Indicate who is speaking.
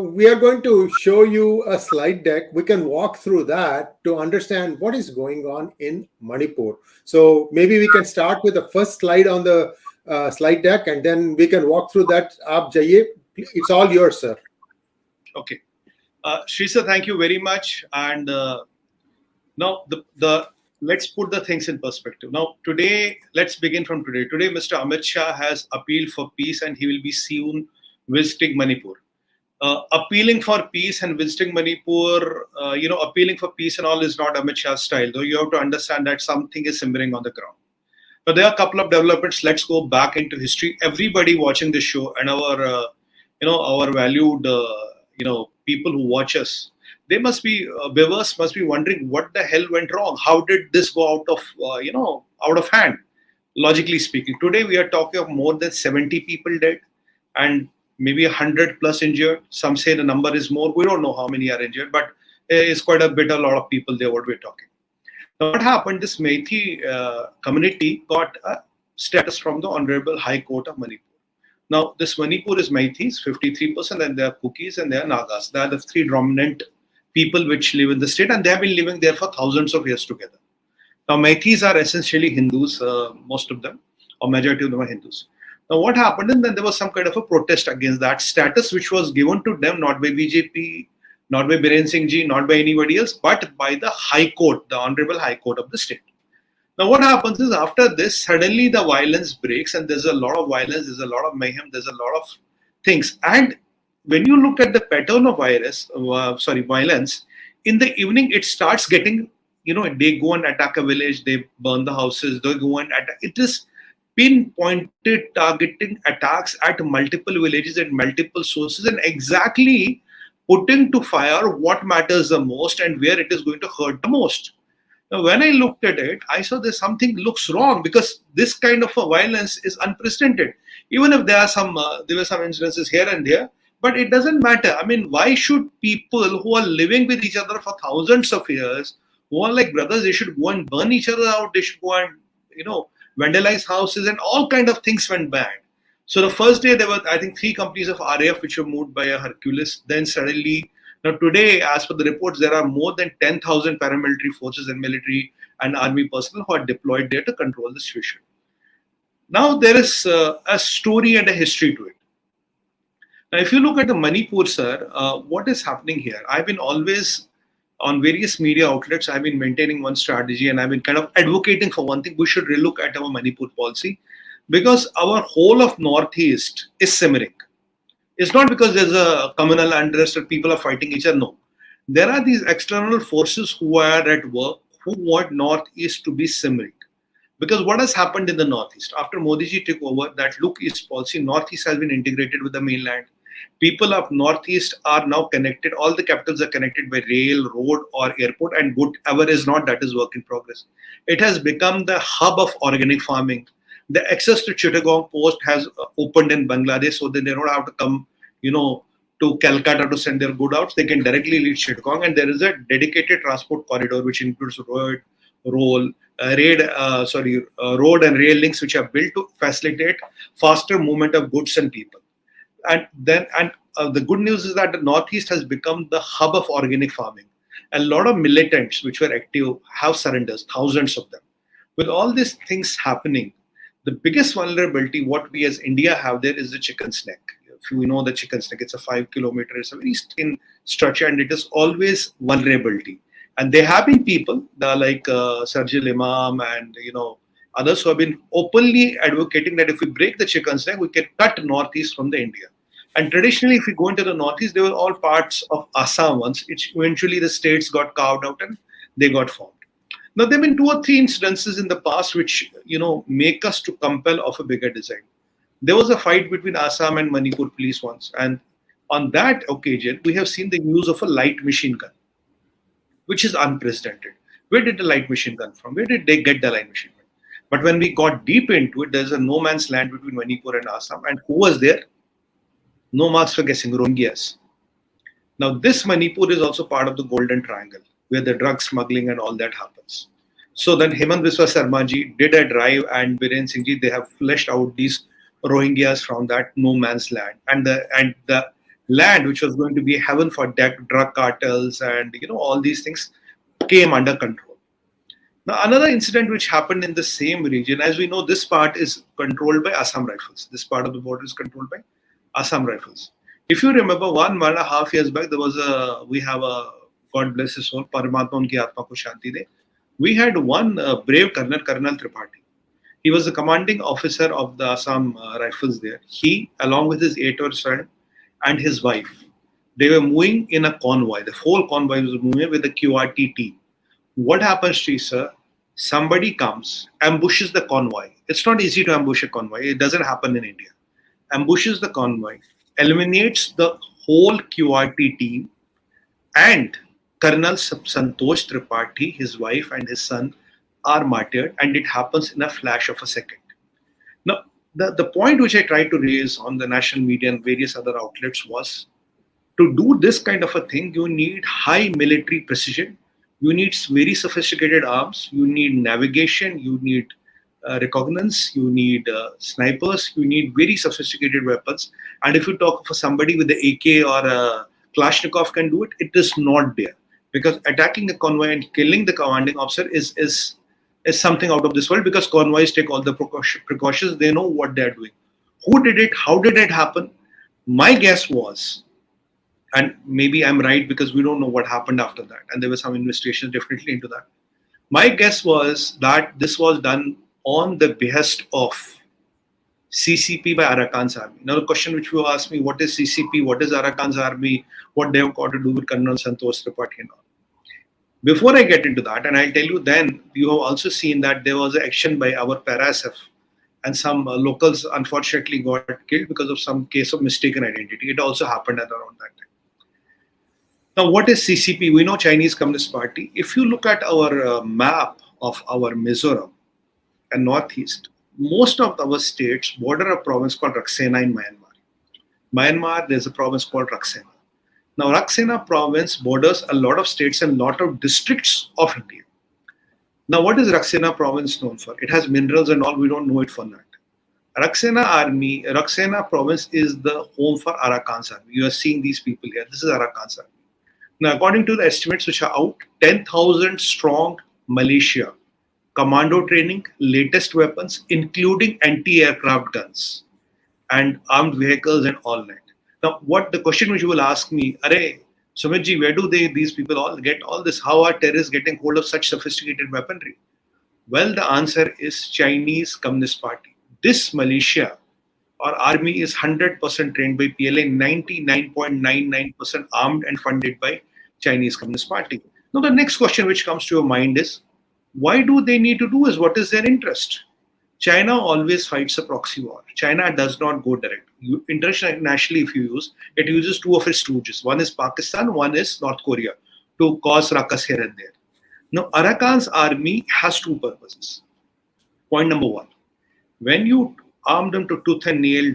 Speaker 1: We are going to show you a slide deck. We can walk through that to understand what is going on in Manipur. So maybe we can start with the first slide on the slide deck, and then we can walk through that. Aap jaiye. It's all yours, sir.
Speaker 2: Okay. Shrisa, thank you very much. And now the let's put the things in perspective. Now, today, let's begin from today. Today, Mr. Amit Shah has appealed for peace and he will be soon visiting Manipur. Appealing for peace and visiting Manipur, appealing for peace and all is not Amit Shah's style, though you have to understand that something is simmering on the ground. But there are a couple of developments. Let's go back into history. Everybody watching this show and our valued, people who watch us, they must be viewers must be wondering what the hell went wrong. How did this go out of hand? Logically speaking, today we are talking of more than 70 people dead and maybe 100 plus injured. Some say the number is more. We don't know how many are injured, but it's quite a lot of people there. What we're talking. Now, what happened? This Meitei community got a status from the Honorable High Court of Manipur. Now, this Manipur is Meiteis, 53%, and they are Kukis and they are Nagas. They are the three dominant people which live in the state, and they have been living there for thousands of years together. Now, Meiteis are essentially Hindus, most of them, or majority of them are Hindus. Now, what happened? And then there was some kind of a protest against that status, which was given to them not by BJP, not by Biren Singh Ji, not by anybody else, but by the High Court, the Honorable High Court of the state. Now, what happens is after this, suddenly the violence breaks and there's a lot of violence, there's a lot of mayhem, there's a lot of things. And when you look at the pattern of violence, in the evening, it starts getting, they go and attack a village, they burn the houses, they go and attack. It is pinpointed targeting attacks at multiple villages and multiple sources and exactly putting to fire what matters the most and where it is going to hurt the most. Now, when I looked at it, I saw there's something looks wrong because this kind of a violence is unprecedented. Even if there were some incidences here and there, but it doesn't matter. I mean, why should people who are living with each other for thousands of years, who are like brothers, they should go and burn each other out, they should go and, vandalize houses and all kind of things went bad. So the first day there were, I think, 3 companies of RAF which were moved by a Hercules. Then suddenly, now today, as per the reports, there are more than 10,000 paramilitary forces and military and army personnel who are deployed there to control the situation. Now there is a story and a history to it. Now, if you look at the Manipur, sir, what is happening here? I've been always on various media outlets, I've been maintaining one strategy and I've been kind of advocating for one thing. We should relook at our Manipur policy because our whole of Northeast is simmering. It's not because there's a communal unrest or people are fighting each other. No. There are these external forces who are at work who want Northeast to be simmering. Because what has happened in the Northeast? After Modi ji took over that Look East policy, Northeast has been integrated with the mainland. People of Northeast are now connected. All the capitals are connected by rail, road or airport, and whatever is not, that is work in progress. It has become the hub of organic farming. The access to Chittagong Post has opened in Bangladesh so that they don't have to come, to Calcutta to send their goods out. They can directly reach Chittagong, and there is a dedicated transport corridor which includes road and rail links which are built to facilitate faster movement of goods and people. And the good news is that the Northeast has become the hub of organic farming. A lot of militants which were active have surrendered, thousands of them. With all these things happening, the biggest vulnerability what we as India have there is the chicken's neck. If you know the chicken's neck, it's a 5 kilometer, it's a very thin structure and it is always vulnerability. And there have been people like Sarjil Imam and others who have been openly advocating that if we break the chicken's neck, we can cut Northeast from the India. And traditionally, if we go into the Northeast, they were all parts of Assam once. Eventually, the states got carved out and they got formed. Now, there have been 2 or 3 incidences in the past which, make us to compel of a bigger design. There was a fight between Assam and Manipur police once. And on that occasion, we have seen the use of a light machine gun, which is unprecedented. Where did the light machine gun from? Where did they get the light machine gun? But when we got deep into it, there's a no man's land between Manipur and Assam. And who was there? No marks for guessing, Rohingyas. Now, this Manipur is also part of the Golden Triangle, where the drug smuggling and all that happens. So then Hemant Biswa Sarma ji did a drive and Biren Singh ji, they have fleshed out these Rohingyas from that no man's land. And the land which was going to be heaven for drug cartels and all these things came under control. Now, another incident which happened in the same region, as we know, this part is controlled by Assam Rifles. This part of the border is controlled by Assam Rifles. If you remember, 1.5 years back, we have a, God bless his soul, Paramatma unki atma ko shanti de. We had one brave Colonel Tripathi. He was the commanding officer of the Assam Rifles there. He, along with his 8-year-old son and his wife, they were moving in a convoy. The whole convoy was moving with the QRT team. What happens, sir? Somebody comes, ambushes the convoy. It's not easy to ambush a convoy. It doesn't happen in India. Ambushes the convoy, eliminates the whole QRT team, and Colonel Santosh Tripathi, his wife and his son are martyred, and it happens in a flash of a second. Now, the point which I tried to raise on the national media and various other outlets was, to do this kind of a thing, you need high military precision, you need very sophisticated arms, you need navigation, you need reconnaissance, you need snipers, you need very sophisticated weapons. And if you talk for somebody with the AK or a Kalashnikov can do it, it is not there. Because attacking a convoy and killing the commanding officer is something out of this world, because convoys take all the precautions, they know what they're doing. Who did it? How did it happen? My guess was, and maybe I'm right because we don't know what happened after that, and there were some investigations definitely into that. My guess was that this was done on the behest of CCP by Arakan's army. Now, the question which you asked me, what is CCP, what is Arakan's army, what they have got to do with Colonel Santosh Tripathi and all. Before I get into that, and I'll tell you then, you have also seen that there was an action by our para-SF, and some locals unfortunately got killed because of some case of mistaken identity. It also happened at around that time. Now, what is CCP? We know Chinese Communist Party. If you look at our map of our Mizoram and Northeast, most of our states border a province called Raksena in Myanmar. Myanmar, there's a province called Raksena. Now, Raksena province borders a lot of states and a lot of districts of India. Now, what is Raksena province known for? It has minerals and all, we don't know it for that. Raksena province is the home for Arakan's army. You are seeing these people here. This is Arakan's army. Now, according to the estimates which are out, 10,000 strong militia, commando training, latest weapons, including anti-aircraft guns and armed vehicles and all that. Now, what the question which you will ask me, Arey, Sumit ji, where do these people all get all this? How are terrorists getting hold of such sophisticated weaponry? Well, the answer is Chinese Communist Party. This militia or army is 100% trained by PLA, 99.99% armed and funded by Chinese Communist Party. Now, the next question which comes to your mind is, why do they need to do this? What is their interest? China always fights a proxy war. China does not go direct. Internationally, if you use, it uses two of its stooges. One is Pakistan, one is North Korea, to cause ruckus here and there. Now, Arakan's army has two purposes. Point number one, when you arm them to tooth and nail,